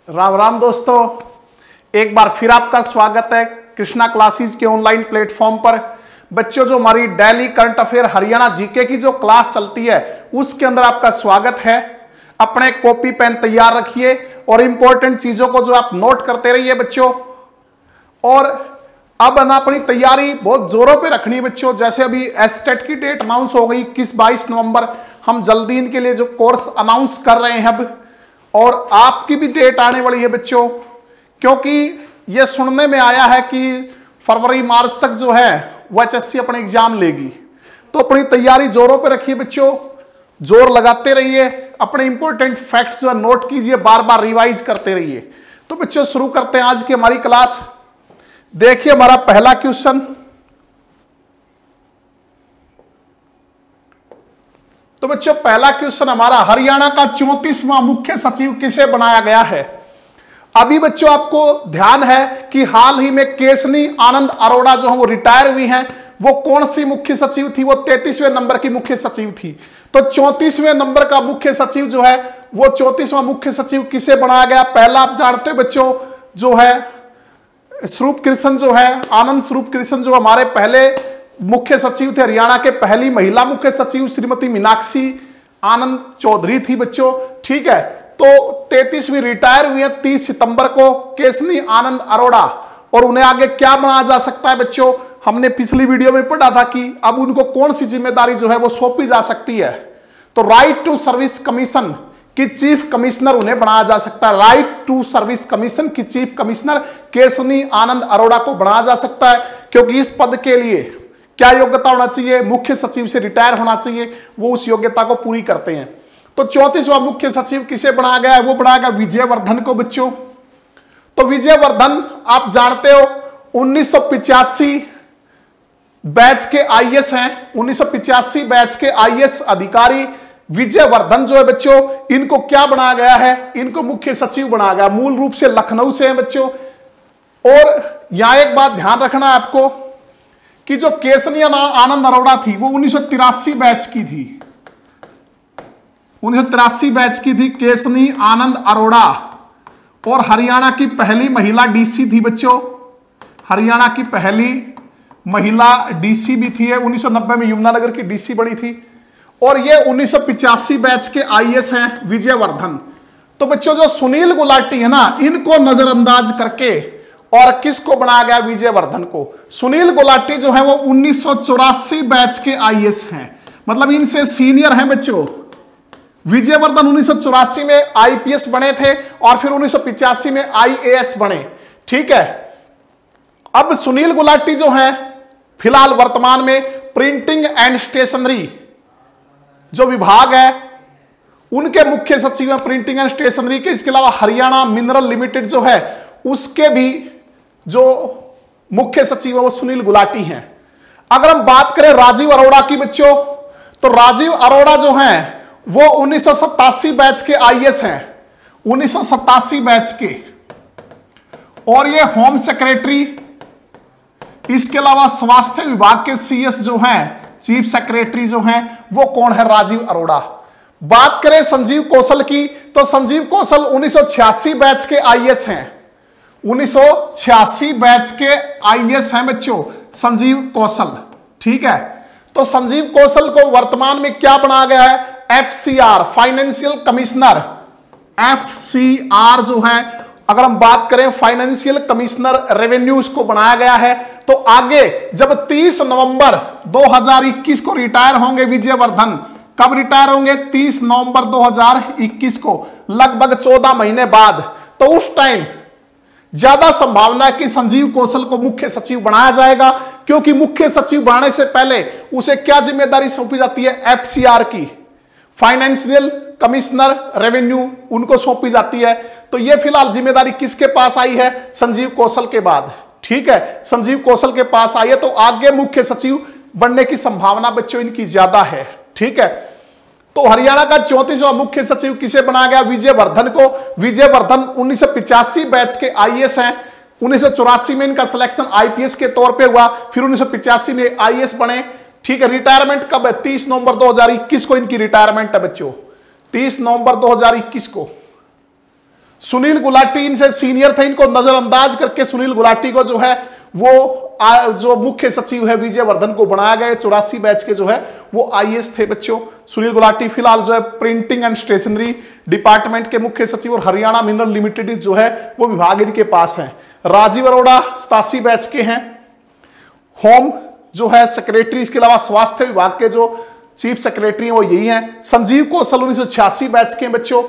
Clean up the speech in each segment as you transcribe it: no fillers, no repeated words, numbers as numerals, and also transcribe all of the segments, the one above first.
राम राम दोस्तों, एक बार फिर आपका स्वागत है कृष्णा क्लासेस के ऑनलाइन प्लेटफॉर्म पर। बच्चों, जो हमारी daily current affair Haryana GK की जो क्लास चलती है उसके अंदर आपका स्वागत है। अपने कॉपी पेन तैयार रखिए और इंपॉर्टेंट चीजों को जो आप नोट करते रहिए बच्चों। और अब ना अपनी तैयारी बहुत जोरों पे रखनी है बच्चों। जैसे अभी एसटेट की डेट अनाउंस हो गई 21-22 नवंबर, हम जल्दी इनके लिए जो कोर्स अनाउंस कर रहे हैं अब, और आपकी भी डेट आने वाली है बच्चों, क्योंकि ये सुनने में आया है कि फरवरी मार्च तक जो है वो एचएससी अपने एग्जाम लेगी। तो अपनी तैयारी जोरों पे रखिए बच्चों, जोर लगाते रहिए, अपने इंपॉर्टेंट फैक्ट्स जो है नोट कीजिए, बार बार रिवाइज करते रहिए। तो बच्चों शुरू करते हैं आज की हमारी क्लास। देखिए हमारा पहला क्वेश्चन, तो बच्चों पहला क्वेश्चन हमारा, हरियाणा का 34वां मुख्य सचिव किसे बनाया गया है। अभी बच्चों आपको ध्यान है कि हाल ही में केसनी आनंद अरोड़ा जो है वो रिटायर हुई हैं। वो कौन सी मुख्य सचिव थी? वो 33वें नंबर की मुख्य सचिव थी। तो 34वें नंबर का मुख्य सचिव जो है वो 34वां मुख्य सचिव किसे बनाया गया? पहला आप जानते हो बच्चों, जो है स्वरूप कृष्ण, जो है आनंद स्वरूप कृष्ण, जो हमारे पहले मुख्य सचिव थे। हरियाणा के पहली महिला मुख्य सचिव श्रीमती मीनाक्षी आनंद चौधरी थी बच्चों, ठीक है। तो 33वीं रिटायर हुई है 30 सितंबर को केसनी आनंद अरोड़ा, और उन्हें आगे क्या बनाया जा सकता है बच्चों? हमने पिछली वीडियो में पढ़ा था कि अब उनको कौन सी जिम्मेदारी जो है वो सौंपी जा सकती है। तो राइट टू सर्विस कमीशन की चीफ कमिश्नर उन्हें बनाया जा सकता है। राइट टू सर्विस कमीशन की चीफ कमिश्नर केसनी आनंद अरोड़ा को बनाया जा सकता है, क्योंकि इस पद के लिए क्या योग्यता होना चाहिए? मुख्य सचिव से रिटायर होना चाहिए, वो उस योग्यता को पूरी करते हैं। तो 34वां मुख्य सचिव किसे बनाया गया है? वो बनाया गया विजयवर्धन को बच्चों। तो विजयवर्धन आप जानते हो 1985 बैच के आईएएस हैं। 1985 बैच के आईएएस अधिकारी विजयवर्धन जो है बच्चों, इनको क्या बनाया गया है? इनको मुख्य सचिव बनाया गया। मूल रूप से लखनऊ से हैं बच्चों। और यहां एक बात ध्यान रखना है आपको कि जो केसनी आनंद अरोड़ा थी वो 1983 बैच की थी। 1983 बैच की थी केसनी आनंद अरोड़ा, और हरियाणा की पहली महिला डीसी थी बच्चों। हरियाणा की पहली महिला डीसी भी थी। 1990 में यमुनानगर की डीसी बनी थी। और ये 1985 बैच के आईएएस हैं विजयवर्धन। तो बच्चों जो सुनील गुलाटी है ना, इनको नजरअंदाज करके और किसको बनाया गया? विजयवर्धन को। सुनील गुलाटी जो है वो 1984 बैच के आईएएस हैं, मतलब इनसे सीनियर हैं बच्चों। विजयवर्धन 1984 में आईपीएस बने थे और फिर 1985 में आईएएस बने, ठीक है। अब सुनील गुलाटी जो है फिलहाल वर्तमान में प्रिंटिंग एंड स्टेशनरी जो विभाग है उनके मुख्य सचिव हैं, प्रिंटिंग एंड स्टेशनरी के। इसके अलावा हरियाणा मिनरल लिमिटेड जो है उसके भी जो मुख्य सचिव है वो सुनील गुलाटी हैं। अगर हम बात करें राजीव अरोड़ा की बच्चों, तो राजीव अरोड़ा जो हैं वो 1987 बैच के आईएएस हैं। 1987 बैच के, और ये होम सेक्रेटरी, इसके अलावा स्वास्थ्य विभाग के सीएस जो हैं, चीफ सेक्रेटरी जो हैं, वो कौन है? राजीव अरोड़ा। बात करें संजीव कौशल की, तो संजीव कौशल 1986 बैच के आईएएस हैं। 1986 बैच के आईएएस हैं बच्चों संजीव कौशल, ठीक है। तो संजीव कौशल को वर्तमान में क्या बनाया गया है? FCR, financial commissioner. एफसीआर जो है, अगर हम बात करें फाइनेंशियल कमिश्नर रेवेन्यूज को बनाया गया है। तो आगे जब 30 नवंबर 2021 को रिटायर होंगे विजयवर्धन, कब रिटायर होंगे? 30 नवंबर 2021 को, लगभग 14 महीने बाद। तो उस टाइम ज्यादा संभावना है कि संजीव कौशल को मुख्य सचिव बनाया जाएगा, क्योंकि मुख्य सचिव बनाने से पहले उसे क्या जिम्मेदारी सौंपी जाती है? एफसीआर की, फाइनेंशियल कमिश्नर रेवेन्यू, उनको सौंपी जाती है। तो यह फिलहाल जिम्मेदारी किसके पास आई है? संजीव कौशल के बाद, ठीक है, संजीव कौशल के पास आई है। तो आगे मुख्य सचिव बनने की संभावना बच्चों इनकी ज्यादा है, ठीक है। तो हरियाणा का 34वां मुख्य सचिव किसे बनाया गया? विजयवर्धन को। विजयवर्धन 1985 बैच के आईएएस हैं। 1984 में इनका सिलेक्शन आईपीएस के तौर पे हुआ, फिर 1985 में आईएएस बने, ठीक है। रिटायरमेंट कब है? 30 नवंबर 2021 को इनकी रिटायरमेंट है बच्चों, 30 नवंबर 2021 को। सुनील गुलाटी इनसे सीनियर थे, इनको नजरअंदाज करके सुनील गुलाटी को जो है वो जो मुख्य सचिव है विजय वर्धन को बनाया गया। 84 बैच के जो है वो आईएएस थे बच्चों। सुनील गुलाटी फिलहाल जो है प्रिंटिंग एंड स्टेशनरी डिपार्टमेंट के मुख्य सचिव और हरियाणा मिनरल लिमिटेड जो है वो विभाग इनके पास है। राजीव अरोड़ा 87 बैच के हैं, होम जो है सेक्रेटरी, इसके अलावा स्वास्थ्य विभाग के जो चीफ सेक्रेटरी हैं वो यही हैं। संजीव कौशल 1986 बैच के बच्चों,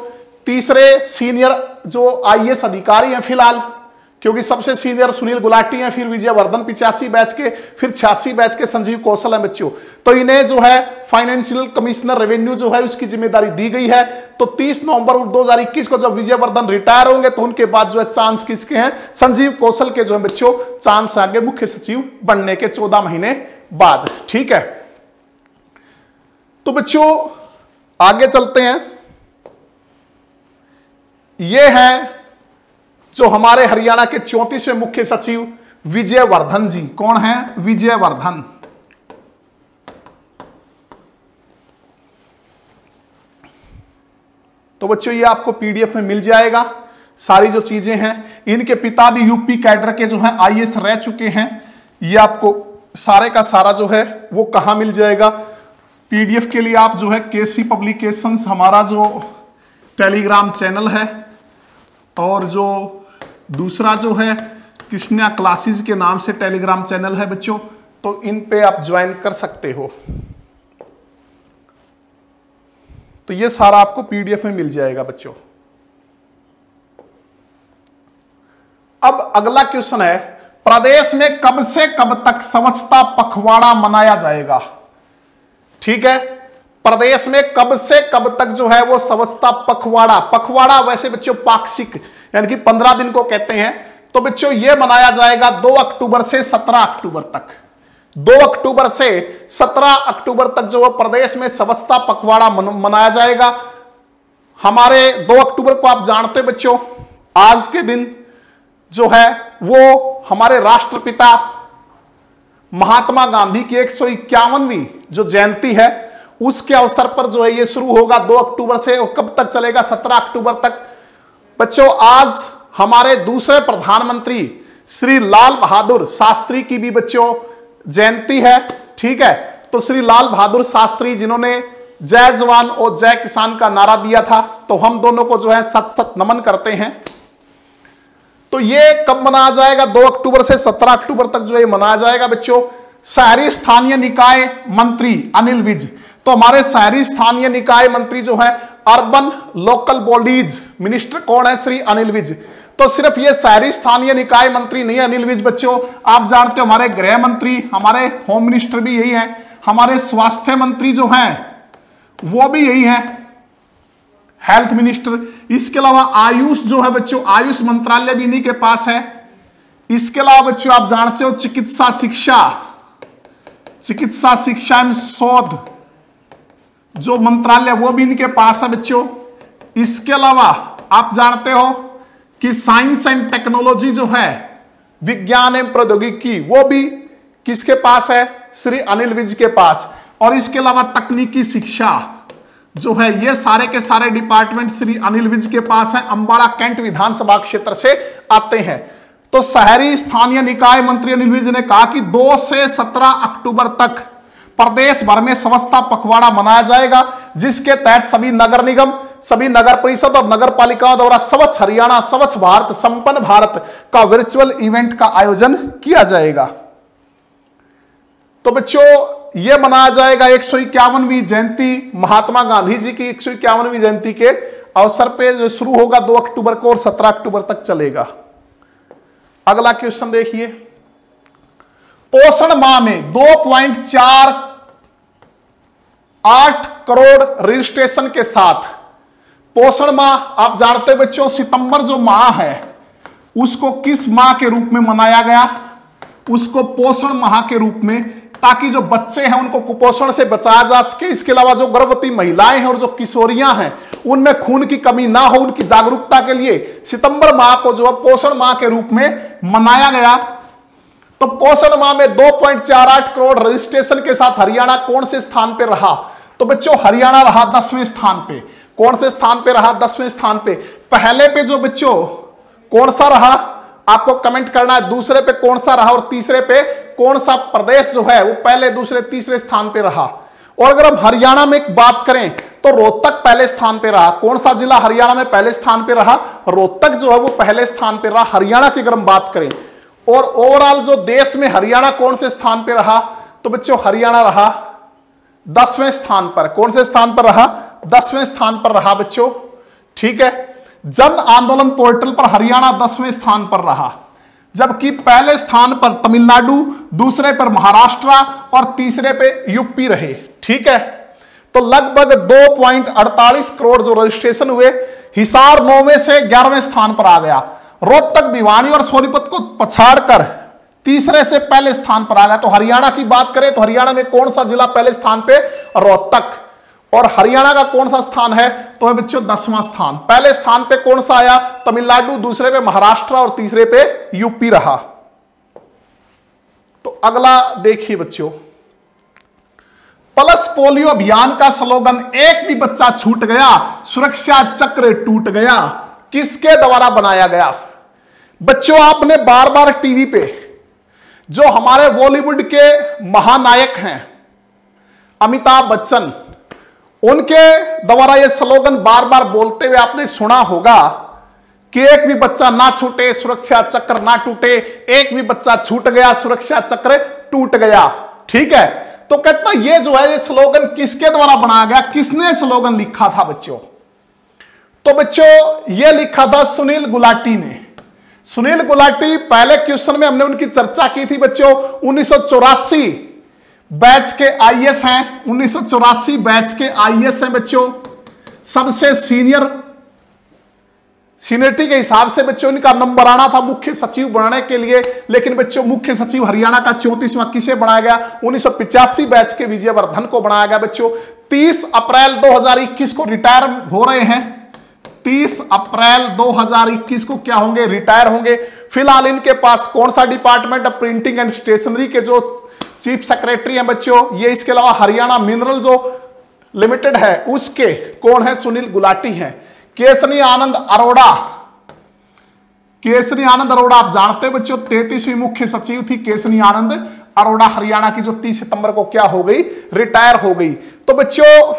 तीसरे सीनियर जो आईएएस अधिकारी हैं फिलहाल, क्योंकि सबसे सीनियर सुनील गुलाटी हैं, फिर विजय वर्धन 85 बैच के, फिर 86 बैच के संजीव कौशल हैं बच्चों। तो इन्हें जो है फाइनेंशियल कमिश्नर रेवेन्यू जो है उसकी जिम्मेदारी दी गई है। तो 30 नवंबर 2021 को जब विजय वर्धन रिटायर होंगे तो उनके बाद जो है चांस किसके हैं, संजीव कौशल के जो है बच्चों चांस आगे मुख्य सचिव बनने के 14 महीने बाद। ठीक है, तो बच्चों आगे चलते हैं। ये है जो हमारे हरियाणा के 34वें मुख्य सचिव विजय वर्धन जी। कौन है? विजय वर्धन। तो बच्चों ये आपको पीडीएफ में मिल जाएगा सारी जो चीजें हैं। इनके पिता भी यूपी कैडर के जो है आईएएस रह चुके हैं। ये आपको सारे का सारा जो है वो कहां मिल जाएगा पीडीएफ के लिए। आप जो है केसी पब्लिकेशंस हमारा जो टेलीग्राम चैनल है और जो दूसरा जो है कृष्णा क्लासेस के नाम से टेलीग्राम चैनल है बच्चों, तो इन पे आप ज्वाइन कर सकते हो। तो ये सारा आपको पीडीएफ में मिल जाएगा बच्चों। अब अगला क्वेश्चन है, प्रदेश में कब से कब तक स्वच्छता पखवाड़ा मनाया जाएगा? ठीक है, प्रदेश में कब से कब तक जो है वो स्वच्छता पखवाड़ा, पखवाड़ा वैसे बच्चों पाक्षिक यानी कि 15 दिन को कहते हैं। तो बच्चों ये मनाया जाएगा 2 अक्टूबर से 17 अक्टूबर तक। 2 अक्टूबर से 17 अक्टूबर तक जो प्रदेश में स्वच्छता पखवाड़ा मनाया जाएगा। हमारे 2 अक्टूबर को आप जानते हैं बच्चों, आज के दिन जो है वो हमारे राष्ट्रपिता महात्मा गांधी की 151वीं जो जयंती है उसके अवसर पर जो है ये शुरू होगा 2 अक्टूबर से, और कब तक चलेगा? 17 अक्टूबर तक। बच्चों आज हमारे दूसरे प्रधानमंत्री श्री लाल बहादुर शास्त्री की भी बच्चों जयंती है। ठीक है, तो श्री लाल बहादुर शास्त्री जिन्होंने जय जवान और जय किसान का नारा दिया था, तो हम दोनों को जो है सत सत नमन करते हैं। तो ये कब मनाया जाएगा? 2 अक्टूबर से 17 अक्टूबर तक जो है मनाया जाएगा बच्चों। शहरी स्थानीय निकाय मंत्री अनिल विज, तो हमारे शहरी स्थानीय निकाय मंत्री जो है अर्बन लोकल बॉडीज मिनिस्टर कौन है? श्री अनिल विज। तो सिर्फ ये शहरी स्थानीय निकाय मंत्री नहीं है अनिल विज बच्चों, आप जानते हो हमारे गृह मंत्री, हमारे होम मिनिस्टर भी यही है, हमारे स्वास्थ्य मंत्री जो हैं वो भी यही है, हेल्थ मिनिस्टर। इसके अलावा आयुष जो है बच्चों, आयुष मंत्रालय भी इन्हीं के पास है। इसके अलावा बच्चों आप जानते हो चिकित्सा शिक्षा एवं शोध जो मंत्रालय वो भी इनके पास है बच्चों। इसके अलावा आप जानते हो कि साइंस एंड टेक्नोलॉजी जो है, विज्ञान एवं प्रौद्योगिकी, वो भी किसके पास है? श्री अनिल विज के पास। और इसके अलावा तकनीकी शिक्षा जो है ये सारे के सारे डिपार्टमेंट श्री अनिल विज के पास है, अंबाला कैंट विधानसभा क्षेत्र से आते हैं। तो शहरी स्थानीय निकाय मंत्री अनिल विज ने कहा कि 2 से 17 अक्टूबर तक प्रदेश भर में स्वच्छता पखवाड़ा मनाया जाएगा, जिसके तहत सभी नगर निगम, सभी नगर परिषद और नगर पालिकाओं द्वारा स्वच्छ हरियाणा, स्वच्छ भारत, संपन्न भारत का वर्चुअल इवेंट का आयोजन किया जाएगा। तो बच्चों यह मनाया जाएगा 151वीं जयंती, महात्मा गांधी जी की 151वीं जयंती के अवसर पे जो शुरू होगा 2 अक्टूबर को और 17 अक्टूबर तक चलेगा। अगला क्वेश्चन देखिए, पोषण माह में 2.48 करोड़ रजिस्ट्रेशन के साथ पोषण माह, आप जानते हैं बच्चों सितंबर जो माह है उसको किस माह के रूप में मनाया गया? उसको पोषण माह के रूप में, ताकि जो बच्चे हैं उनको कुपोषण से बचाया जा सके। इसके अलावा जो गर्भवती महिलाएं हैं और जो किशोरियां हैं उनमें खून की कमी ना हो, उनकी जागरूकता के लिए सितंबर माह को जो है पोषण माह के रूप में मनाया गया। तो पोषण माह में 2.48 करोड़ रजिस्ट्रेशन के साथ हरियाणा कौन से स्थान पे रहा? तो बच्चों हरियाणा रहा 10वें स्थान पे। कौन से स्थान पे रहा? 10वें स्थान पे। पहले पे जो बच्चों कौन सा रहा आपको कमेंट करना है, दूसरे पे कौन सा रहा और तीसरे पे कौन सा प्रदेश जो है वो पहले दूसरे तीसरे स्थान पे रहा। और अगर हम हरियाणा में एक बात करें तो रोहतक पहले स्थान पे रहा। कौन सा जिला हरियाणा में पहले स्थान पे रहा? रोहतक जो है वो पहले स्थान पे रहा हरियाणा की अगर हम बात करें। और ओवरऑल जो देश में हरियाणा कौन से स्थान पे रहा? तो बच्चों हरियाणा रहा 10वें स्थान पर। कौन से स्थान पर रहा? 10वें स्थान पर रहा बच्चों, ठीक है। जन आंदोलन पोर्टल पर हरियाणा 10वें स्थान पर रहा, जबकि पहले स्थान पर तमिलनाडु, दूसरे पर महाराष्ट्र और तीसरे पे यूपी रहे, ठीक है। तो लगभग 2.48 करोड़ जो रजिस्ट्रेशन हुए। हिसार 9वें से 11वें स्थान पर आ गया। रोहतक, भिवानी और सोनीपत को पछाड़कर तीसरे से पहले स्थान पर आ गया। तो हरियाणा की बात करें तो हरियाणा में कौन सा जिला पहले स्थान पे? रोहतक। और हरियाणा का कौन सा स्थान है? तो है बच्चों 10वां स्थान। पहले स्थान पे कौन सा आया? तमिलनाडु, दूसरे पे महाराष्ट्र और तीसरे पे यूपी रहा। तो अगला देखिए बच्चों, पल्स पोलियो अभियान का स्लोगन एक भी बच्चा छूट गया सुरक्षा चक्र टूट गया किसके द्वारा बनाया गया? बच्चों आपने बार बार टीवी पे जो हमारे बॉलीवुड के महानायक हैं अमिताभ बच्चन, उनके द्वारा यह स्लोगन बार बार बोलते हुए आपने सुना होगा कि एक भी बच्चा ना छूटे सुरक्षा चक्र ना टूटे, एक भी बच्चा छूट गया सुरक्षा चक्र टूट गया, ठीक है। तो कहता ये जो है ये स्लोगन किसके द्वारा बनाया गया? किसने स्लोगन लिखा था बच्चों? तो बच्चों ये लिखा था सुनील गुलाटी ने। सुनील गुलाटी, पहले क्वेश्चन में हमने उनकी चर्चा की थी बच्चों, 1984 बैच के आईएएस हैं, 1984 बैच के आईएएस हैं बच्चों। सबसे सीनियरिटी के हिसाब से बच्चों इनका नंबर आना था मुख्य सचिव बनाने के लिए, लेकिन बच्चों मुख्य सचिव हरियाणा का 34वां किसे बनाया गया? 1985 बैच के विजयवर्धन को बनाया गया बच्चों। 30 अप्रैल 2021 को रिटायर हो रहे हैं। 30 अप्रैल 2021 को क्या होंगे? रिटायर होंगे। फिलहाल इनके पास कौन सा डिपार्टमेंट? प्रिंटिंग एंड स्टेशनरी के जो चीफ सेक्रेटरी हैं बच्चों ये। इसके अलावा हरियाणा मिनरल जो लिमिटेड है उसके कौन है? सुनील गुलाटी हैं। केसरी आनंद अरोड़ा, केसरी आनंद अरोड़ा आप जानते हो बच्चों 33वीं मुख्य सचिव थी केसरी आनंद अरोड़ा हरियाणा की, जो 30 सितंबर को क्या हो गई? रिटायर हो गई। तो बच्चों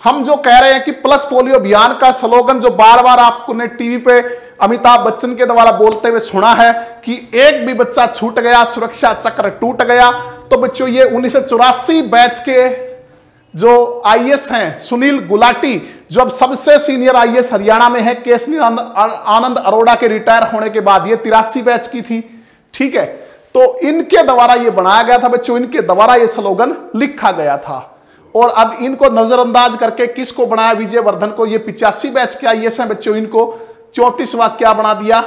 हम जो कह रहे हैं कि प्लस पोलियो अभियान का स्लोगन जो बार बार आपको ने टीवी पे अमिताभ बच्चन के द्वारा बोलते हुए सुना है कि एक भी बच्चा छूट गया सुरक्षा चक्र टूट गया, तो बच्चों ये 1984 बैच के जो आईएएस हैं सुनील गुलाटी, जो अब सबसे सीनियर आईएएस हरियाणा में है, केसरी आनंद अरोड़ा के रिटायर होने के बाद ये 83 बैच की थी, ठीक है। तो इनके द्वारा ये बनाया गया था बच्चों, इनके द्वारा ये स्लोगन लिखा गया था। और अब इनको नजरअंदाज करके किसको बनाया? विजयवर्धन को। ये 85 बैच के आईएएस हैं बच्चों, इनको 34वां क्या बना दिया?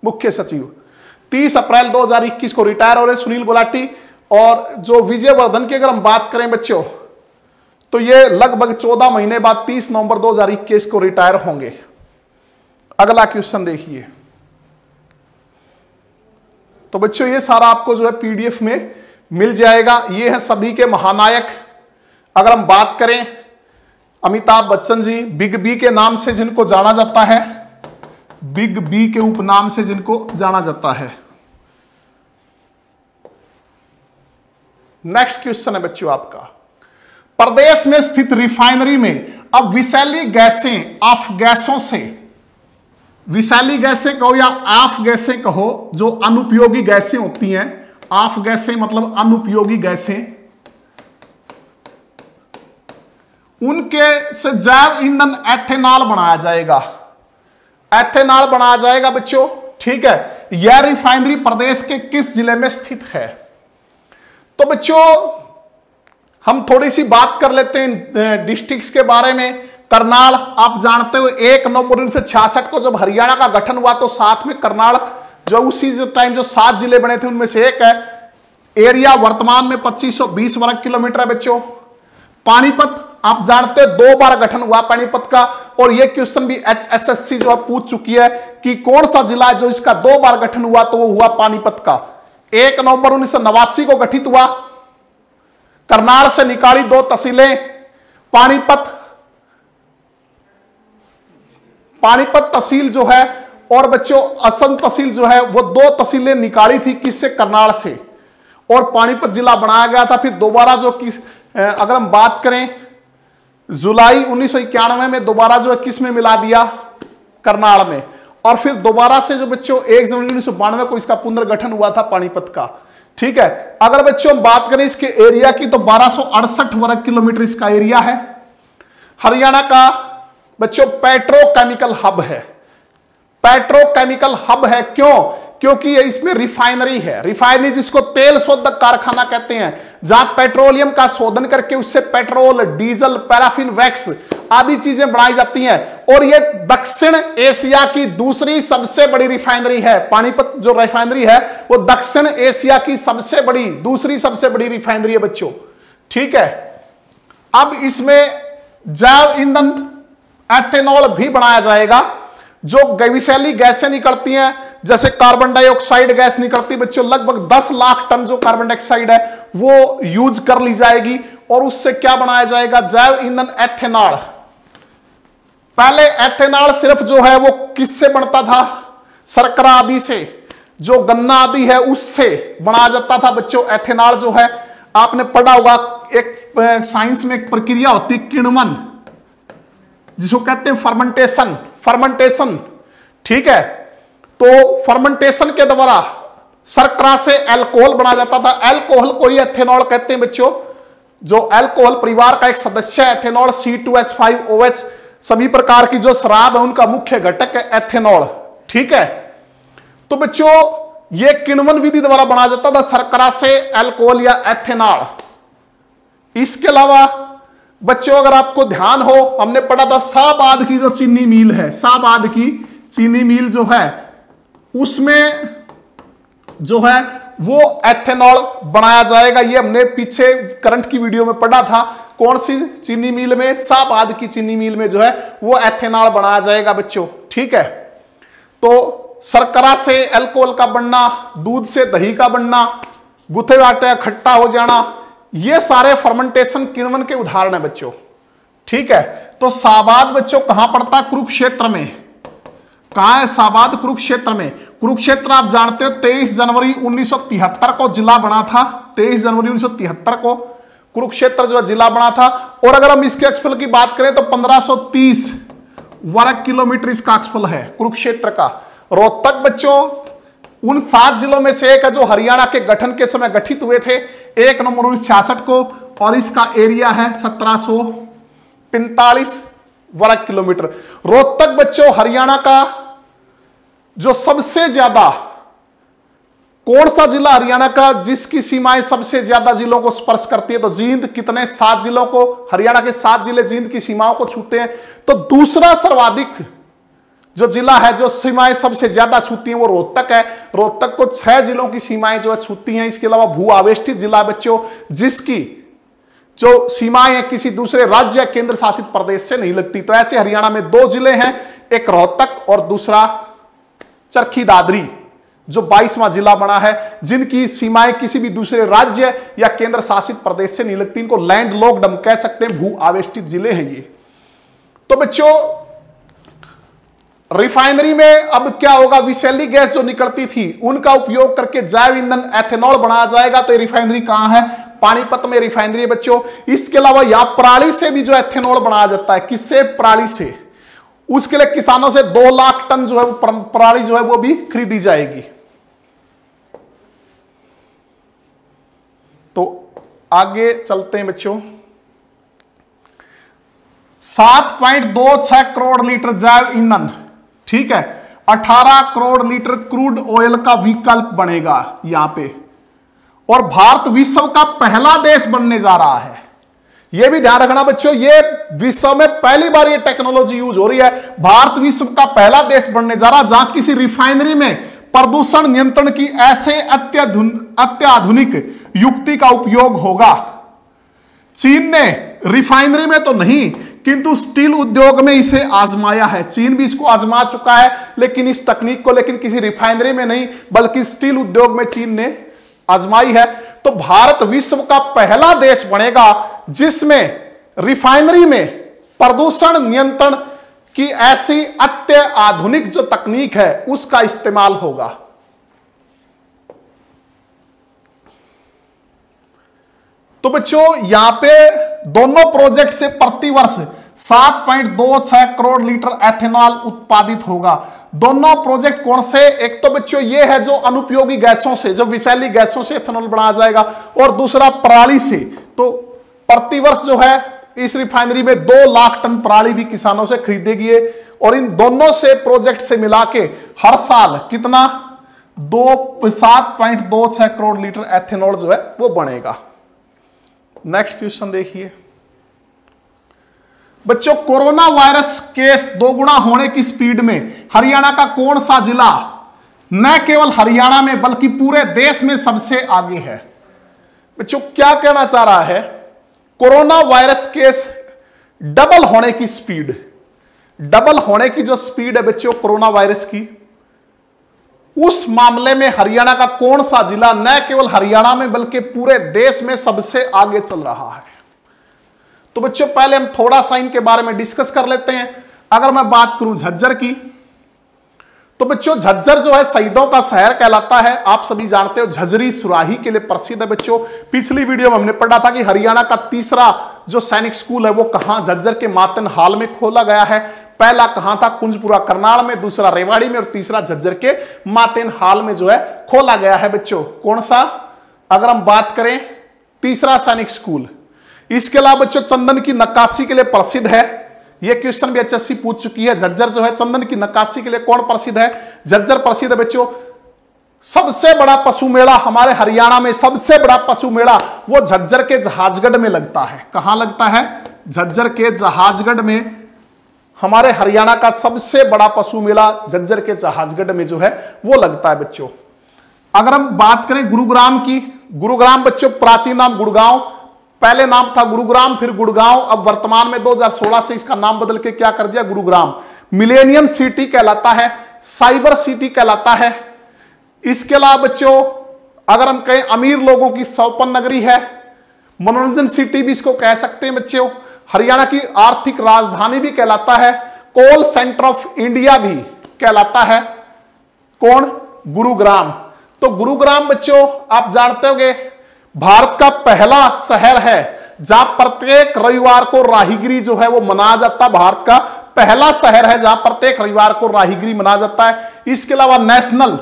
मुख्य सचिव। 30 अप्रैल 2021 को रिटायर हो रहे सुनील गुलाटी। और जो विजयवर्धन की अगर हम बात करें बच्चों तो ये लगभग 14 महीने बाद 30 नवंबर 2021 को रिटायर होंगे। अगला क्वेश्चन देखिए। तो बच्चों ये सारा आपको जो है पीडीएफ में मिल जाएगा। ये है सदी के महानायक। अगर हम बात करें अमिताभ बच्चन जी, बिग बी के नाम से जिनको जाना जाता है, बिग बी के उपनाम से जिनको जाना जाता है। नेक्स्ट क्वेश्चन है बच्चों आपका, प्रदेश में स्थित रिफाइनरी में अब विषैली गैसें ऑफ गैसों से, विषैली गैसें कहो या ऑफ गैसें कहो, जो अनुपयोगी गैसें होती हैं, ऑफ गैसें मतलब अनुपयोगी गैसें, उनके से जैव ईंधन एथेनॉल बनाया जाएगा। एथेनॉल बनाया जाएगा बच्चों, ठीक है। यह रिफाइनरी प्रदेश के किस जिले में स्थित है? तो बच्चों हम थोड़ी सी बात कर लेते हैं डिस्ट्रिक्ट्स के बारे में। करनाल आप जानते हो 1 नवंबर 1966 को जब हरियाणा का गठन हुआ तो साथ में करनाल जो उसी टाइम जो 7 जिले बने थे उनमें से एक है। एरिया वर्तमान में 2520 वर्ग किलोमीटर है बच्चों। पानीपत आप जानते हैं 2 बार गठन हुआ पानीपत का, और यह क्वेश्चन भी HSSC जो है पूछ चुकी है कि कौन सा जिला है जो इसका 2 बार गठन हुआ, तो वो हुआ पानीपत का। 1 नवंबर 1989 को गठित हुआ। करनाल से निकाली 2 तहसीलें, पानीपत पानीपत तहसील जो है और बच्चों असम तहसील जो है वो 2 तहसीलें निकाली थी, किससे? करनाल से, और पानीपत जिला बनाया गया था। फिर दोबारा जो अगर हम बात करें जुलाई 1991 में दोबारा जो है किस में मिला दिया? करनाल में। और फिर दोबारा से जो बच्चों 1 जनवरी 1992 को इसका पुनर्गठन हुआ था पानीपत का। ठीक है, अगर बच्चों हम बात करें इसके एरिया की तो 1268 वर्ग किलोमीटर इसका एरिया है। हरियाणा का बच्चों पेट्रोकेमिकल हब है, पेट्रोकेमिकल हब है। क्यों? क्योंकि ये इसमें रिफाइनरी है, रिफाइनरी जिसको तेल शोधक कारखाना कहते हैं, जहां पेट्रोलियम का शोधन करके उससे पेट्रोल, डीजल, पैराफिन, वैक्स आदि चीजें बनाई जाती हैं। और ये दक्षिण एशिया की दूसरी सबसे बड़ी रिफाइनरी है। पानीपत जो रिफाइनरी है वो दक्षिण एशिया की दूसरी सबसे बड़ी रिफाइनरी है बच्चों। ठीक है, अब इसमें जैव ईंधन एथेनॉल भी बनाया जाएगा। जो विषैली गैसें निकलती हैं जैसे कार्बन डाइऑक्साइड गैस निकलती बच्चों, लगभग 10 लाख टन जो कार्बन डाइऑक्साइड है वो यूज कर ली जाएगी और उससे क्या बनाया जाएगा? जैव ईंधन एथेनॉल। पहले एथेनॉल सिर्फ जो है वो किससे बनता था? शर्करा आदि से, जो गन्ना आदि है उससे बनाया जाता था बच्चों। एथेनॉल जो है आपने पढ़ा होगा, एक साइंस में एक प्रक्रिया होती है किण्वन, जिसको कहते हैं फर्मेंटेशन। ठीक है, तो फर्मेंटेशन के द्वारा शर्करा से अल्कोहल बनाया जाता था। अल्कोहल को ही एथेनॉल कहते हैं बच्चों। जो अल्कोहल परिवार का एक सदस्य है एथेनॉल, C2H5OH, सभी प्रकार की जो शराब है उनका मुख्य घटक है एथेनॉल। ठीक है, तो बच्चों ये किण्वन विधि द्वारा बनाया जाता था शर्करा से अल्कोहल या एथेनॉल। इसके अलावा बच्चों अगर आपको ध्यान हो, हमने पढ़ा था शाहबाद की जो चीनी मिल है, शाहबाद की चीनी मिल जो है उसमें जो है वो एथेनॉल बनाया जाएगा। ये हमने पीछे करंट की वीडियो में पढ़ा था। कौन सी चीनी मिल में? शाहबाद की चीनी मिल में जो है वो एथेनॉल बनाया जाएगा बच्चों। ठीक है, तो शर्करा से अल्कोहल का बनना, दूध से दही का बनना, गुथे आटे खट्टा हो जाना, ये सारे फर्मेंटेशन किण्वन के उदाहरण है बच्चों। ठीक है, तो शाहबाद बच्चों कहां पड़ता? कुरुक्षेत्र में। कहां है शाहबाद? कुरुक्षेत्र में। कुरुक्षेत्र आप जानते हो 23 जनवरी 1973 को जिला बना था। 23 जनवरी 1973 को कुरुक्षेत्र जो जिला बना था। और अगर हम इसके क्षेत्रफल की बात करें तो 1530 वर्ग किलोमीटर इसका क्षेत्रफल है कुरुक्षेत्र का। रोहतक बच्चों उन 7 जिलों में से एक है जो हरियाणा के गठन के समय गठित हुए थे 1 नवंबर 1966 को, और इसका एरिया है 1745 वर्ग किलोमीटर। रोहतक बच्चों हरियाणा का जो सबसे ज्यादा, कौन सा जिला हरियाणा का जिसकी सीमाएं सबसे ज्यादा जिलों को स्पर्श करती है? तो जींद। कितने? 7 जिलों को, हरियाणा के 7 जिले जींद की सीमाओं को छूते हैं। तो दूसरा सर्वाधिक जो जिला है जो सीमाएं सबसे ज्यादा छूती हैं वो रोहतक है। रोहतक को 6 जिलों की सीमाएं जो है छूती हैं। इसके अलावा भू आवेष्टित जिला बच्चों जिसकी जो सीमाएं किसी दूसरे राज्य या केंद्र शासित प्रदेश से नहीं लगती। तो ऐसे हरियाणा में 2 जिले हैं, एक रोहतक और दूसरा चरखी दादरी, जो 22वां जिला बना है, जिनकी सीमाएं किसी भी दूसरे राज्य या केंद्र शासित प्रदेश से नहीं लगती। इनको लैंड लॉक्ड हम कह सकते हैं, भू आवेष्टित जिले हैं ये। तो बच्चों रिफाइनरी में अब क्या होगा? विषैली गैस जो निकलती थी उनका उपयोग करके जैव ईंधन एथेनॉल बनाया जाएगा। तो रिफाइनरी कहां है? पानीपत में रिफाइनरी है बच्चों। इसके अलावा यहां पराली से भी जो एथेनॉल बनाया जाता है। किससे? पराली से। उसके लिए किसानों से 2 लाख टन जो है पराली जो है वो भी खरीदी जाएगी। तो आगे चलते हैं बच्चों। 7.26 करोड़ लीटर जैव ईंधन, ठीक है, 18 करोड़ लीटर क्रूड ऑयल का विकल्प बनेगा यहां पे। और भारत विश्व का पहला देश बनने जा रहा है। यह भी ध्यान रखना बच्चों, ये विश्व में पहली बार ये टेक्नोलॉजी यूज हो रही है। भारत विश्व का पहला देश बनने जा रहा है जहां किसी रिफाइनरी में प्रदूषण नियंत्रण की ऐसे अत्याधुनिक युक्ति का उपयोग होगा। चीन ने रिफाइनरी में तो नहीं किंतु स्टील उद्योग में इसे आजमाया है। चीन भी इसको आजमा चुका है, लेकिन इस तकनीक को लेकिन किसी रिफाइनरी में नहीं बल्कि स्टील उद्योग में चीन ने आजमाई है। तो भारत विश्व का पहला देश बनेगा जिसमें रिफाइनरी में प्रदूषण नियंत्रण कि ऐसी अत्याधुनिक जो तकनीक है उसका इस्तेमाल होगा। तो बच्चों यहां पे दोनों प्रोजेक्ट से प्रतिवर्ष 7.26 करोड़ लीटर एथेनॉल उत्पादित होगा। दोनों प्रोजेक्ट कौन से? एक तो बच्चों ये है जो अनुपयोगी गैसों से, जो विषैली गैसों से एथेनॉल बनाया जाएगा, और दूसरा पराली से। तो प्रतिवर्ष जो है इस रिफाइनरी में 2 लाख टन पराली भी किसानों से खरीदेगी, और इन दोनों से प्रोजेक्ट से मिला के हर साल कितना 7.26 करोड़ लीटर एथेनॉल जो है वो बनेगा। नेक्स्ट क्वेश्चन देखिए बच्चों, कोरोना वायरस केस 2 गुना होने की स्पीड में हरियाणा का कौन सा जिला न केवल हरियाणा में बल्कि पूरे देश में सबसे आगे है? बच्चों क्या कहना चाह रहा है? कोरोना वायरस केस डबल होने की स्पीड, डबल होने की जो स्पीड है बच्चों कोरोना वायरस की, उस मामले में हरियाणा का कौन सा जिला न केवल हरियाणा में बल्कि पूरे देश में सबसे आगे चल रहा है? तो बच्चों पहले हम थोड़ा सा इनके बारे में डिस्कस कर लेते हैं। अगर मैं बात करूं झज्जर की, तो बच्चों झज्जर जो है शहीदों का शहर कहलाता है। आप सभी जानते हो झज्जरी सुराही के लिए प्रसिद्ध है। बच्चों पिछली वीडियो में हमने पढ़ा था कि हरियाणा का तीसरा जो सैनिक स्कूल है वो कहां, झज्जर के मातन हाल में खोला गया है। पहला कहां था? कुंजपुरा करनाल में, दूसरा रेवाड़ी में, और तीसरा झज्जर के मातेन हाल में जो है खोला गया है। बच्चों कौन सा? अगर हम बात करें तीसरा सैनिक स्कूल। इसके अलावा बच्चों चंदन की नक्काशी के लिए प्रसिद्ध है। यह क्वेश्चन भी एचएससी पूछ चुकी है। झज्जर जो है चंदन की नक्काशी के लिए कौन प्रसिद्ध है? झज्जर प्रसिद्ध है। बच्चों सबसे बड़ा पशु मेला हमारे हरियाणा में, सबसे बड़ा पशु मेला वो झज्जर के जहाजगढ़ में लगता है। कहां लगता है? झज्जर के जहाजगढ़ में। हमारे हरियाणा का सबसे बड़ा पशु मेला झज्जर के जहाजगढ़ में जो है वो लगता है। बच्चों अगर हम बात करें गुरुग्राम की, गुरुग्राम बच्चों प्राचीन नाम गुड़गांव, पहले नाम था गुरुग्राम फिर गुड़गांव, अब वर्तमान में 2016 से इसका नाम बदल के क्या कर दिया? गुरुग्राम। मिलेनियम सिटी कहलाता है, साइबर सिटी कहलाता है। इसके अलावा बच्चों अगर हम कहें अमीर लोगों की सौपन नगरी है, मनोरंजन सिटी भी इसको कह सकते हैं। बच्चों हरियाणा की आर्थिक राजधानी भी कहलाता है, कोल सेंटर ऑफ इंडिया भी कहलाता है। कौन? गुरुग्राम। तो गुरुग्राम बच्चों आप जानते होंगे भारत का पहला शहर है जहां प्रत्येक रविवार को राहीगिरी जो है वो मनाया जाता है। भारत का पहला शहर है जहां प्रत्येक रविवार को राहीगिरी मनाया जाता है। इसके अलावा national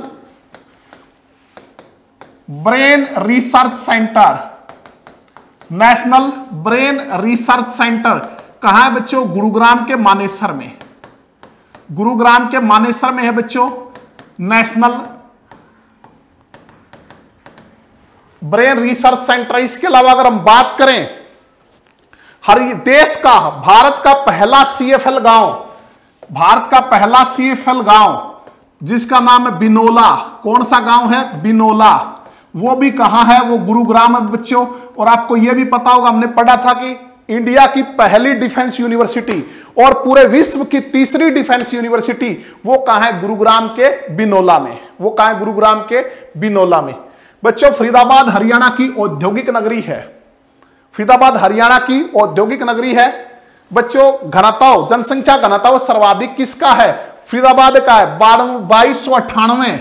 brain research centre, national brain research centre कहां है बच्चों? गुरुग्राम के मानेसर में। गुरुग्राम के मानेसर में है बच्चों नेशनल ब्रेन रिसर्च सेंटर। इसके अलावा अगर हम बात करें हर देश का, भारत का पहला सीएफएल गांव, भारत का पहला सीएफएल गांव जिसका नाम है बिनोला। कौन सा गांव है? बिनोला। वो भी कहां है? वो गुरुग्राम है बच्चों। और आपको यह भी पता होगा, हमने पढ़ा था कि इंडिया की पहली डिफेंस यूनिवर्सिटी और पूरे विश्व की तीसरी डिफेंस यूनिवर्सिटी वो कहां है? गुरुग्राम के बिनोला में। वो कहां है? गुरुग्राम के बिनोला में। बच्चों फरीदाबाद हरियाणा की औद्योगिक नगरी है। फरीदाबाद हरियाणा की औद्योगिक नगरी है। बच्चों घनत्व, जनसंख्या घनत्व सर्वाधिक किसका है? फरीदाबाद का है, 2298।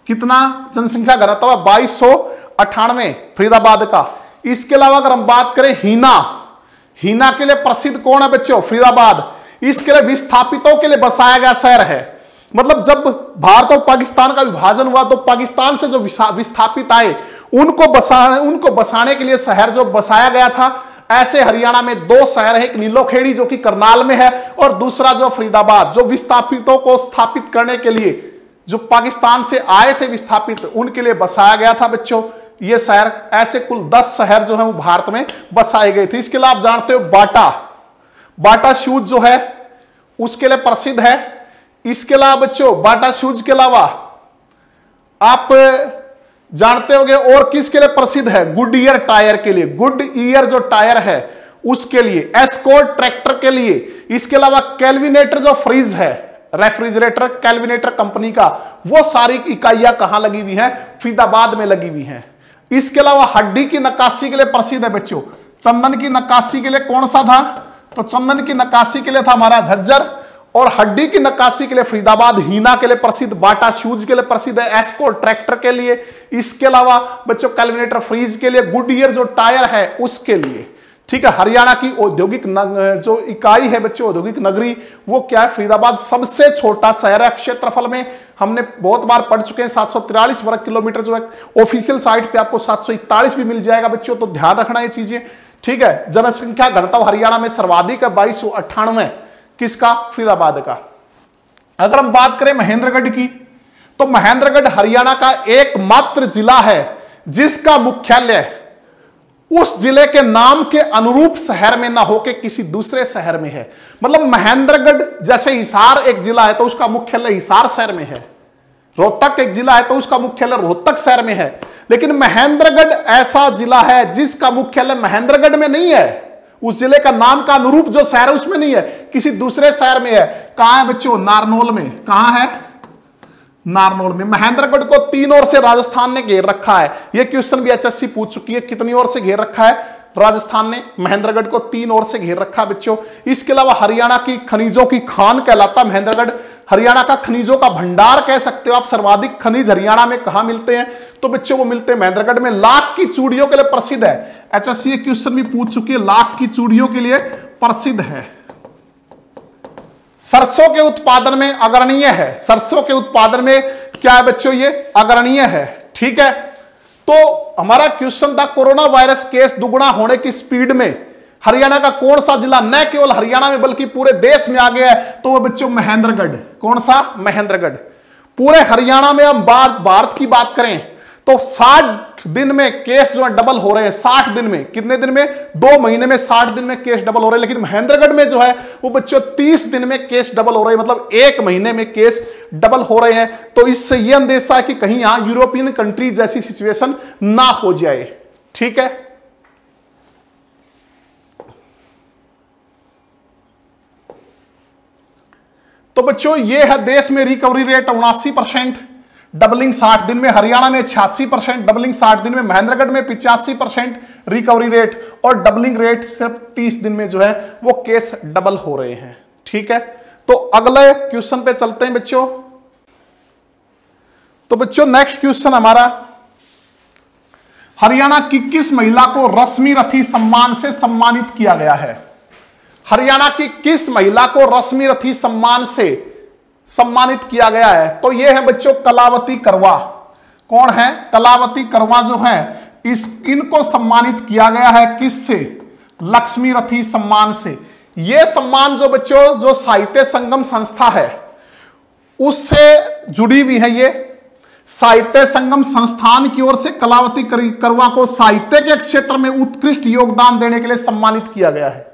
कितना जनसंख्या घनत्व? 2298 फरीदाबाद का। इसके अलावा अगर हम बात करें हीना, हीना के लिए प्रसिद्ध कौन है बच्चों? फरीदाबाद। इसके लिए विस्थापितों के लिए बसाया गया शहर है। मतलब जब भारत और पाकिस्तान का विभाजन हुआ तो पाकिस्तान से जो विस्थापित आए उनको बसाने के लिए शहर जो बसाया गया था। ऐसे हरियाणा में 2 शहर है, एक नीलोखेड़ी जो कि करनाल में है और दूसरा जो फरीदाबाद, जो विस्थापितों को स्थापित करने के लिए जो पाकिस्तान से आए थे विस्थापित उनके लिए बसाया गया था। बच्चों ये शहर, ऐसे कुल 10 शहर जो है वो भारत में बसाए गए थे। इसके अलावा आप जानते हो बाटा, बाटा शूज जो है उसके लिए प्रसिद्ध है। इसके अलावा बच्चों बाटा शूज के अलावा आप जानते होंगे और किसके लिए प्रसिद्ध है? गुड ईयर टायर के लिए। गुड ईयर जो टायर है उसके लिए, एस्कॉर्ट ट्रैक्टर के लिए। इसके अलावा कैलविनेटर जो फ्रिज है, रेफ्रिजरेटर कैलविनेटर कंपनी का, वो सारी इकाइयां कहां लगी हुई हैं? फरीदाबाद में लगी हुई हैं। इसके अलावा हड्डी की नक्काशी के लिए प्रसिद्ध है बच्चों। चंदन की नक्काशी के लिए कौन सा था? तो चंदन की नक्काशी के लिए था हमारा झज्जर, और हड्डी की नक्काशी के लिए फरीदाबाद, हीना के लिए प्रसिद्ध, बाटा शूज के लिए प्रसिद्ध है, एस्को ट्रैक्टर के लिए, इसके अलावा बच्चों कैलविनेटर फ्रीज के लिए, गुडईयर जो टायर है उसके लिए। ठीक है, हरियाणा की औद्योगिक जो इकाई है बच्चों, औद्योगिक नगरी, वो क्या है? फरीदाबाद। सबसे छोटा शहर है क्षेत्रफल में, हमने बहुत बार पढ़ चुके हैं, 743 वर्ग किलोमीटर जो है। ऑफिशियल साइट पे आपको 741 भी मिल जाएगा बच्चों, तो ध्यान रखना ये चीजें। ठीक है, जनसंख्या घनत्व हरियाणा में सर्वाधिक है 2298, किसका? फरीदाबाद का। अगर हम बात करें महेंद्रगढ़ की, तो महेंद्रगढ़ हरियाणा का एकमात्र जिला है जिसका मुख्यालय उस जिले के नाम के अनुरूप शहर में ना होके किसी दूसरे शहर में है। मतलब महेंद्रगढ़ जैसे हिसार एक जिला है तो उसका मुख्यालय हिसार शहर में है, रोहतक एक जिला है तो उसका मुख्यालय रोहतक शहर में है, लेकिन महेंद्रगढ़ ऐसा जिला है जिसका मुख्यालय महेंद्रगढ़ में नहीं है, उस जिले का नाम का अनुरूप जो शहर है उसमें नहीं है, किसी दूसरे शहर में है। कहां है बच्चों? नारनौल में। कहां है? नारनौल में। महेंद्रगढ़ को 3 ओर से राजस्थान ने घेर रखा है। यह क्वेश्चन भी एचएससी पूछ चुकी है, कितनी ओर से घेर रखा है राजस्थान ने? महेंद्रगढ़ को 3 ओर से घेर रखा बच्चों। इसके अलावा हरियाणा की खनिजों की खान कहलाता महेंद्रगढ़, हरियाणा का खनिजों का भंडार कह सकते हो आप। सर्वाधिक खनिज हरियाणा में कहां मिलते हैं? तो बच्चों वो मिलते हैं महेंद्रगढ़ में। लाख की चूड़ियों के लिए प्रसिद्ध है, एचएससी क्वेश्चन भी पूछ चुकी है, लाख की चूड़ियों के लिए प्रसिद्ध है। सरसों के उत्पादन में अग्रणीय है, सरसों के उत्पादन में क्या है बच्चों? ये अग्रणीय है। ठीक है, तो हमारा क्वेश्चन था कोरोना वायरस केस दुगुना होने की स्पीड में हरियाणा का कौन सा जिला न केवल हरियाणा में बल्कि पूरे देश में आ गया है? तो वो बच्चों महेंद्रगढ़। कौन सा? महेंद्रगढ़। पूरे हरियाणा में हम भारत की बात करें तो 60 दिन में केस जो है डबल हो रहे हैं। 60 दिन में, कितने दिन में? 2 महीने में 60 दिन में केस डबल हो रहे हैं। लेकिन महेंद्रगढ़ में जो है वो बच्चों 30 दिन में केस डबल हो रहे हैं, मतलब 1 महीने में केस डबल हो रहे हैं। तो इससे यह अंदेशा है कि कहीं यहां यूरोपियन कंट्री जैसी सिचुएशन ना हो जाए। ठीक है, तो बच्चों ये है देश में रिकवरी रेट 79%, डबलिंग 60 दिन में। हरियाणा में 86%, डबलिंग 60 दिन में। महेंद्रगढ़ में 85% रिकवरी रेट, और डबलिंग रेट सिर्फ 30 दिन में जो है वो केस डबल हो रहे हैं। ठीक है, तो अगले क्वेश्चन पे चलते हैं बच्चों। तो बच्चों नेक्स्ट क्वेश्चन हमारा, हरियाणा की किस महिला को रश्मि रथी सम्मान से सम्मानित किया गया है? हरियाणा की किस महिला को रश्मि रथी सम्मान से सम्मानित किया गया है? तो यह है बच्चों कलावती करवा। कौन है? कलावती करवा जो है इनको सम्मानित किया गया है किससे? लक्ष्मी रथी सम्मान से। यह सम्मान जो बच्चों जो साहित्य संगम संस्था है उससे जुड़ी हुई है। ये साहित्य संगम संस्थान की ओर से कलावती करवा को साहित्य के क्षेत्र में उत्कृष्ट योगदान देने के लिए सम्मानित किया गया है।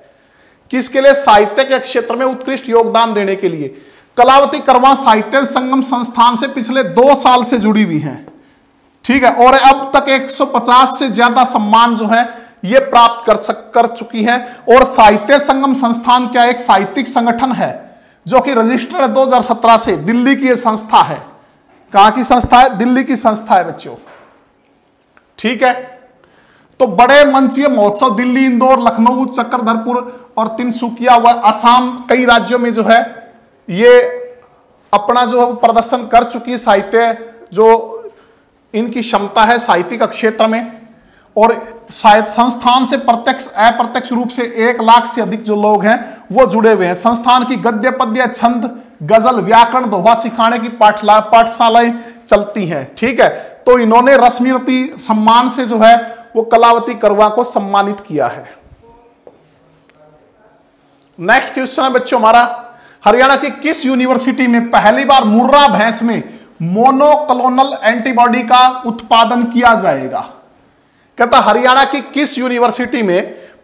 किसके लिए? साहित्य के क्षेत्र में उत्कृष्ट योगदान देने के लिए। कलावती करवा साहित्य संगम संस्थान से पिछले 2 साल से जुड़ी हुई हैं। ठीक है, और अब तक 150 से ज्यादा सम्मान जो है ये प्राप्त कर चुकी है। और साहित्य संगम संस्थान क्या एक साहित्यिक संगठन है जो कि रजिस्टर्ड है 2017 से। दिल्ली की यह संस्था है। कहां की संस्था है? दिल्ली की संस्था है बच्चों। ठीक है, तो बड़े मंचीय महोत्सव दिल्ली, इंदौर, लखनऊ, चक्रधरपुर और तिनसुकिया व असम, कई राज्यों में जो है ये अपना जो प्रदर्शन कर चुकी है। साहित्य जो इनकी क्षमता है साहित्यिक क्षेत्र में, और शायद संस्थान से प्रत्यक्ष अप्रत्यक्ष रूप से 1 लाख से अधिक जो लोग हैं वो जुड़े हुए हैं। संस्थान की गद्य पद्य छंद गजल व्याकरण दोहा सिखाने की पाठशालाएं चलती हैं। ठीक है, तो इन्होंने रश्मि रथी सम्मान से जो है वो कलावती करवा को सम्मानित किया है। नेक्स्ट क्वेश्चन है बच्चों हमारा, हरियाणा की किस यूनिवर्सिटी में पहली बार मुर्रा भैंस में मोनोक्लोनल एंटीबॉडी का उत्पादन किया जाएगा? कहता हरियाणा की किस यूनिवर्सिटी में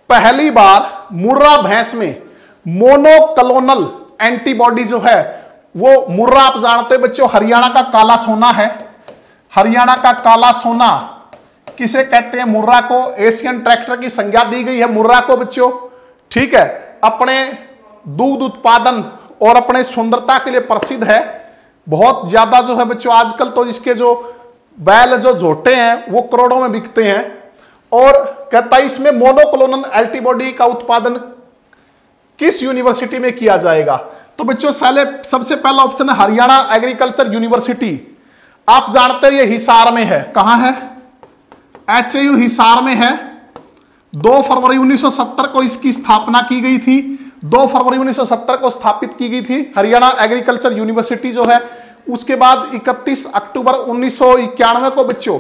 पहली बार मुर्रा भैंस में मोनोक्लोनल एंटीबॉडी जो है वो, मुर्रा आप जानते हैं बच्चों हरियाणा का काला सोना है। हरियाणा का काला सोना किसे कहते हैं? मुर्रा को। एशियन ट्रैक्टर की संज्ञा दी गई है मुर्रा को बच्चों। ठीक है, अपने दूध उत्पादन और अपने सुंदरता के लिए प्रसिद्ध है। बहुत ज्यादा जो है बच्चों आजकल तो इसके जो बैल जो झोटे हैं वो करोड़ों में बिकते हैं। और कहता है इसमें मोनोक्लोनल एंटीबॉडी का उत्पादन किस यूनिवर्सिटी में किया जाएगा? तो बच्चों सबसे पहला ऑप्शन है हरियाणा एग्रीकल्चर यूनिवर्सिटी। आप जानते हो ये हिसार में है। कहां है? HAU हिसार में है। 2 फरवरी 1970 को इसकी स्थापना की गई थी। 2 फरवरी 1970 को स्थापित की गई थी हरियाणा एग्रीकल्चर यूनिवर्सिटी जो है। उसके बाद 31 अक्टूबर 1991 को बच्चों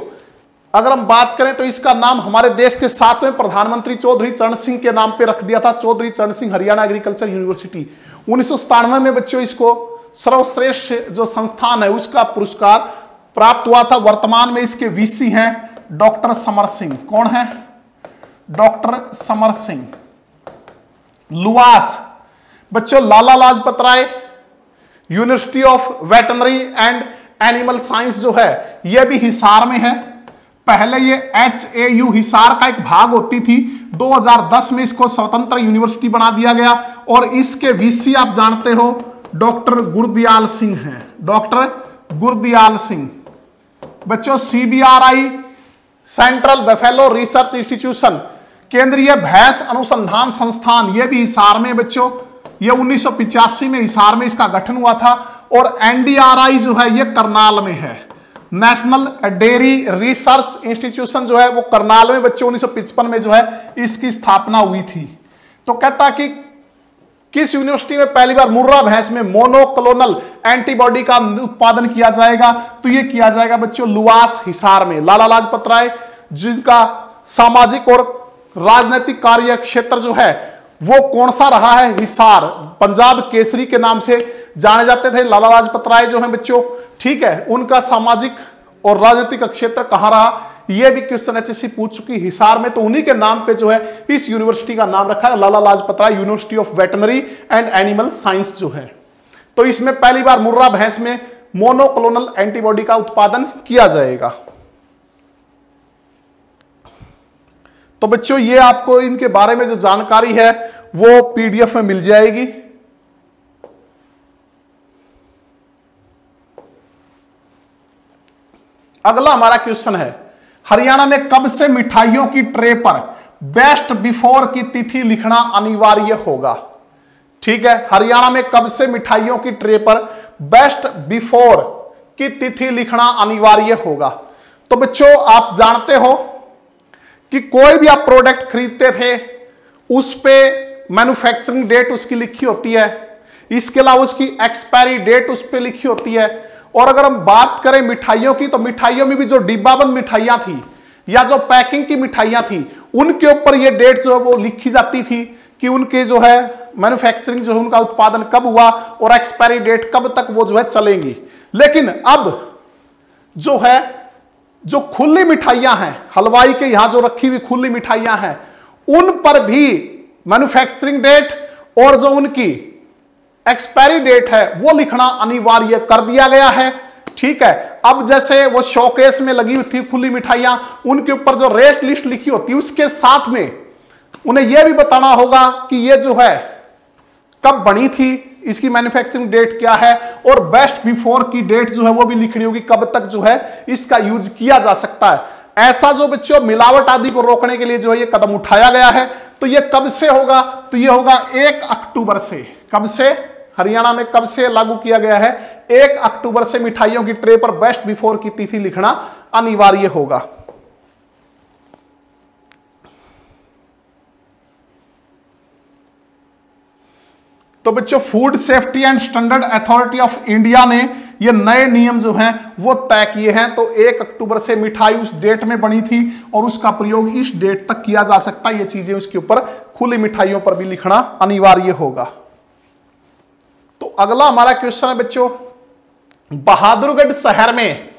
अगर हम बात करें तो इसका नाम हमारे देश के 7वें प्रधानमंत्री चौधरी चरण सिंह के नाम पे रख दिया था। चौधरी चरण सिंह हरियाणा एग्रीकल्चर यूनिवर्सिटी। 1997 में बच्चों इसको सर्वश्रेष्ठ जो संस्थान है उसका पुरस्कार प्राप्त हुआ था। वर्तमान में इसके वीसी हैं डॉक्टर समर सिंह। कौन है? Doctor summer Singh. लुवास बच्चों Lala Lajpat Rai university of veterinary and animal science जो है यह भी हिसार में है। पहले ये HAU हिसार का एक भाग होती थी। 2010 में इसको स्वतंत्र यूनिवर्सिटी बना दिया गया और इसके वीसी आप जानते हो डॉक्टर गुरदयाल सिंह हैं। डॉक्टर गुरदयाल सिंह। बच्चों CBRI central buffalo research institution केंद्रीय भैंस अनुसंधान संस्थान ये भी हिसार में बच्चों। ये 1985 में हिसार में इसका गठन हुआ था। और NDRI जो है ये करनाल में है। नेशनल डेयरी रिसर्च इंस्टीट्यूशन जो है वो करनाल में बच्चों 1955 में जो है इसकी स्थापना हुई थी। तो कहता कि किस यूनिवर्सिटी में पहली बार मुर्रा भैंस में मोनोक्लोनल एंटीबॉडी का उत्पादन किया जाएगा? तो ये किया जाएगा बच्चों लुवास हिसार में। लाला लाजपत राय जिसका सामाजिक और राजनीतिक कार्य क्षेत्र जो है वो कौन सा रहा है? हिसार। पंजाब केसरी के नाम से जाने जाते थे लाला लाजपत राय जो है बच्चों। ठीक है, उनका सामाजिक और राजनीतिक क्षेत्र कहां रहा? यह भी क्वेश्चन HSC पूछ चुकी। हिसार में तो उन्हीं के नाम पे जो है इस यूनिवर्सिटी का नाम रखा है Lala Lajpat Rai university of veterinary and animal science जो है। तो इसमें पहली बार मुर्रा भैंस में मोनोक्लोनल एंटीबॉडी का उत्पादन किया जाएगा। तो बच्चों ये आपको इनके बारे में जो जानकारी है वो PDF में मिल जाएगी। अगला हमारा क्वेश्चन है हरियाणा में कब से मिठाइयों की ट्रे पर बेस्ट बिफोर की तिथि लिखना अनिवार्य होगा? ठीक है, हरियाणा में कब से मिठाइयों की ट्रे पर बेस्ट बिफोर की तिथि लिखना अनिवार्य होगा? तो बच्चों आप जानते हो कि कोई भी आप प्रोडक्ट खरीदते थे उस पे मैन्युफैक्चरिंग डेट उसकी लिखी होती है। इसके अलावा उसकी एक्सपायरी डेट उस पे लिखी होती है। और अगर हम बात करें मिठाइयों की तो मिठाइयों में भी जो डिब्बाबंद मिठाइयां थी या जो पैकिंग की मिठाइयां थी उनके ऊपर ये डेट जो है वो लिखी जाती थी कि उनके जो है मैन्युफैक्चरिंग जो है उनका उत्पादन कब हुआ और एक्सपायरी डेट कब तक वो जो है चलेंगी। लेकिन अब जो है जो खुली मिठाइयां हैं हलवाई के यहां जो रखी हुई खुली मिठाइयां हैं उन पर भी मैन्युफैक्चरिंग डेट और जो उनकी एक्सपायरी डेट है वो लिखना अनिवार्य कर दिया गया है। ठीक है, अब जैसे वो शोकेस में लगी हुई थी खुली मिठाइयां उनके ऊपर जो रेट लिस्ट लिखी होती है उसके साथ में उन्हें यह भी बताना होगा कि ये जो है कब बनी थी, इसकी मैन्युफैक्चरिंग डेट क्या है और बेस्ट बिफोर की डेट जो है वो भी लिखनी होगी, कब तक जो है इसका यूज किया जा सकता है। ऐसा जो बच्चों मिलावट आदि को रोकने के लिए जो है ये कदम उठाया गया है। तो ये कब से होगा? तो ये होगा 1 अक्टूबर से। कब से? हरियाणा में कब से लागू किया गया है? 1 अक्टूबर से मिठाइयों की ट्रे पर बेस्ट बिफोर की तिथि लिखना अनिवार्य होगा। तो बच्चों food safety and standard authority of India ने ये नए नियम जो हैं वो तय किए हैं। तो 1 अक्टूबर से मिठाई उस डेट में बनी थी और उसका प्रयोग इस डेट तक किया जा सकता है। ये चीजें उसके ऊपर खुली मिठाइयों पर भी लिखना अनिवार्य होगा। तो अगला हमारा क्वेश्चन है बच्चों बहादुरगढ़ शहर में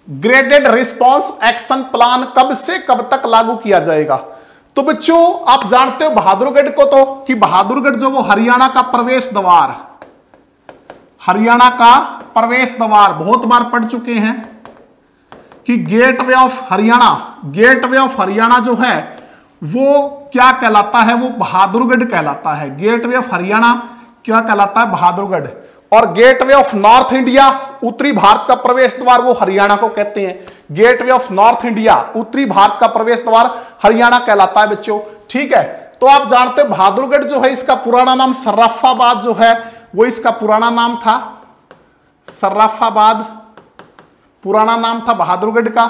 ग्रेडेड रिस्पांस एक्शन प्लान कब से कब तक लागू किया जाएगा? तो बच्चों आप जानते हो बहादुरगढ़ को तो कि बहादुरगढ़ जो वो हरियाणा का प्रवेश द्वार, हरियाणा का प्रवेश द्वार बहुत बार पढ़ चुके हैं कि gateway of Haryana, gateway of Haryana जो है वो क्या कहलाता है? वो बहादुरगढ़ कहलाता है। गेटवे ऑफ हरियाणा क्या कहलाता है? बहादुरगढ़। और गेटवे ऑफ नॉर्थ इंडिया, उत्तरी भारत का प्रवेश द्वार, वो हरियाणा को कहते हैं। गेटवे ऑफ नॉर्थ इंडिया, उत्तरी भारत का प्रवेश द्वार हरियाणा कहलाता है बच्चों। ठीक है, तो आप जानते हो बहादुरगढ़ जो है इसका पुराना नाम सर्राफाबाद जो है वो इसका पुराना नाम था। सर्राफाबाद पुराना नाम था बहादुरगढ़ का,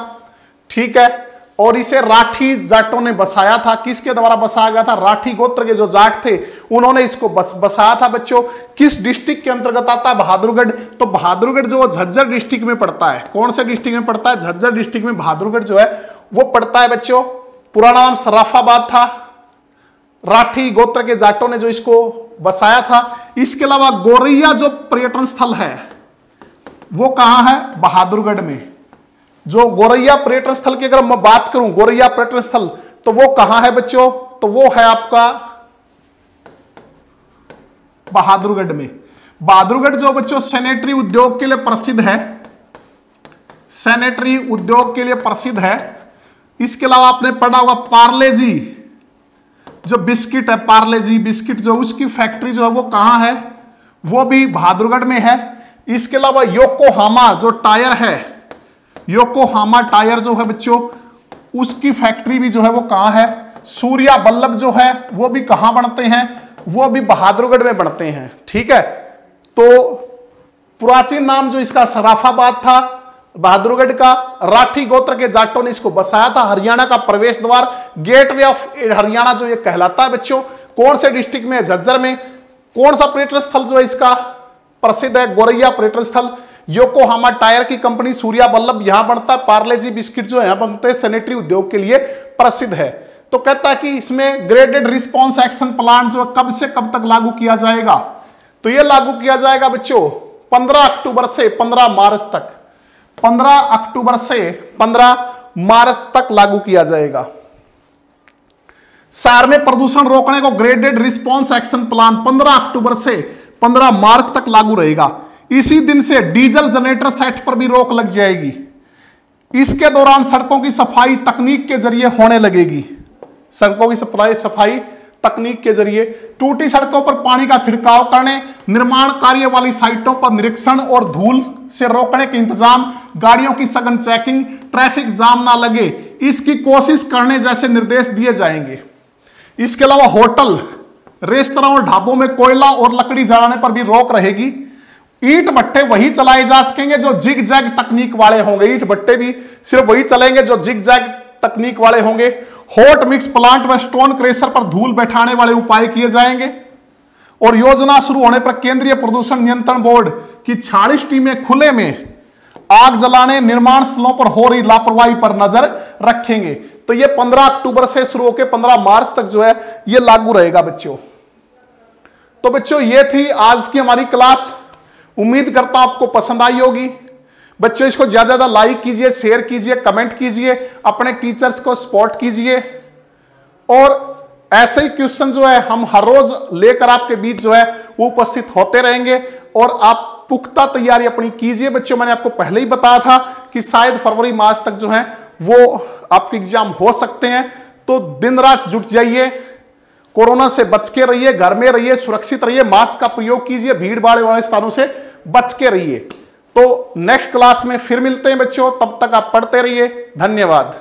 ठीक है। और इसे राठी जाटों ने बसाया था। किसके द्वारा बसाया गया था? राठी गोत्र के जो जाट थे उन्होंने इसको बसाया था बच्चों। किस डिस्ट्रिक्ट के अंतर्गत आता है बहादुरगढ़? तो बहादुरगढ़ जो झज्जर डिस्ट्रिक्ट में पड़ता है। कौन से डिस्ट्रिक्ट में पड़ता है? झज्जर डिस्ट्रिक्ट में बहादुरगढ़ जो है वो पड़ता है बच्चों। पुराना नाम सर्राफाबाद था। राठी गोत्र के जाटों ने जो इसको बसाया था। इसके अलावा गोरैया जो पर्यटन स्थल है वो कहां है? बहादुरगढ़ में। जो गोरैया पर्यटन स्थल की अगर मैं बात करूं, गोरैया पर्यटन स्थल तो वो कहां है बच्चों? तो वो है आपका बहादुरगढ़ में। बहादुरगढ़ जो बच्चों सैनिटरी उद्योग के लिए प्रसिद्ध है, सैनिटरी उद्योग के लिए प्रसिद्ध है। इसके अलावा आपने पढ़ा होगा पार्ले जी जो बिस्किट है, पार्ले जी बिस्किट जो उसकी फैक्ट्री जो है वो कहां है? वो भी बहादुरगढ़ में है। इसके अलावा योकोहामा जो टायर है, योकोहामा टायर जो है बच्चों उसकी फैक्ट्री भी जो है वो कहां है? सूर्या बल्लभ जो है वो भी कहां बनते हैं? वो भी बहादुरगढ़ में बनते हैं, ठीक है। तो प्राचीन नाम जो इसका सराफाबाद था बहादुरगढ़ का। राठी गोत्र के जाटों ने इसको बसाया था। हरियाणा का प्रवेश द्वार, गेटवे ऑफ हरियाणा जो ये कहलाता है बच्चों। कौन से डिस्ट्रिक्ट में? झज्जर में। कौन सा पर्यटन स्थल जो है इसका प्रसिद्ध है? गोरैया पर्यटन स्थल। योकोहामा टायर की कंपनी सूर्या बल्लभ यहां बनता है। पार्ले जी बिस्किट जो यहां बनते हैं, सैनिटरी उद्योग के लिए प्रसिद्ध है। तो कहता है कि इसमें ग्रेडेड रिस्पॉन्स एक्शन प्लान जो कब से कब तक लागू किया जाएगा? तो यह लागू किया जाएगा बच्चों 15 अक्टूबर से 15 मार्च तक। 15 अक्टूबर से 15 मार्च तक लागू किया जाएगा। शहर में प्रदूषण रोकने को ग्रेडेड रिस्पॉन्स एक्शन प्लान 15 अक्टूबर से 15 मार्च तक लागू रहेगा। इसी दिन से डीजल जनरेटर सेट पर भी रोक लग जाएगी। इसके दौरान सड़कों की सफाई तकनीक के जरिए होने लगेगी। सड़कों की सफाई तकनीक के जरिए। टूटी सड़कों पर पानी का छिड़काव करने, निर्माण कार्य वाली साइटों पर निरीक्षण और धूल से रोकने के इंतजाम, गाड़ियों की सघन चेकिंग, ट्रैफिक जाम ना लगे इसकी कोशिश करने जैसे निर्देश दिए जाएंगे। इसके अलावा होटल, रेस्तरां और ढाबों में कोयला और लकड़ी जलाने पर भी रोक रहेगी। ईंट भट्टे वही चलाए जा सकेंगे जो जिग जैग तकनीक वाले होंगे। ईंट भट्टे भी सिर्फ वही चलेंगे जो जिग जैग तकनीक वाले होंगे। हॉट मिक्स प्लांट व स्टोन क्रेशर पर धूल बैठाने वाले उपाय किए जाएंगे। और योजना शुरू होने पर केंद्रीय प्रदूषण नियंत्रण बोर्ड की 46 टीमें खुले में आग जलाने, निर्माण स्थलों पर हो रही लापरवाही पर नजर रखेंगे। तो ये 15 अक्टूबर से शुरू होकर 15 मार्च तक जो है ये लागू रहेगा बच्चों। तो बच्चों ये थी आज की हमारी क्लास। उम्मीद करता हूं आपको पसंद आई होगी। बच्चों इसको ज्यादा ज्यादा लाइक कीजिए, शेयर कीजिए, कमेंट कीजिए, अपने टीचर्स को सपोर्ट कीजिए। और ऐसे ही क्वेश्चन जो है हम हर रोज लेकर आपके बीच जो है वो उपस्थित होते रहेंगे। और आप पुख्ता तैयारी अपनी कीजिए बच्चों। मैंने आपको पहले ही बताया था कि शायद फरवरी मार्च तक जो है वो आपके एग्जाम हो सकते हैं। तो दिन रात जुट जाइए, कोरोना से बच के रहिए, घर में रहिए, सुरक्षित रहिए, मास्क का प्रयोग कीजिए, भीड़ भाड़ वाले स्थानों से बच के रहिए। तो नेक्स्ट क्लास में फिर मिलते हैं बच्चों, तब तक आप पढ़ते रहिए। धन्यवाद।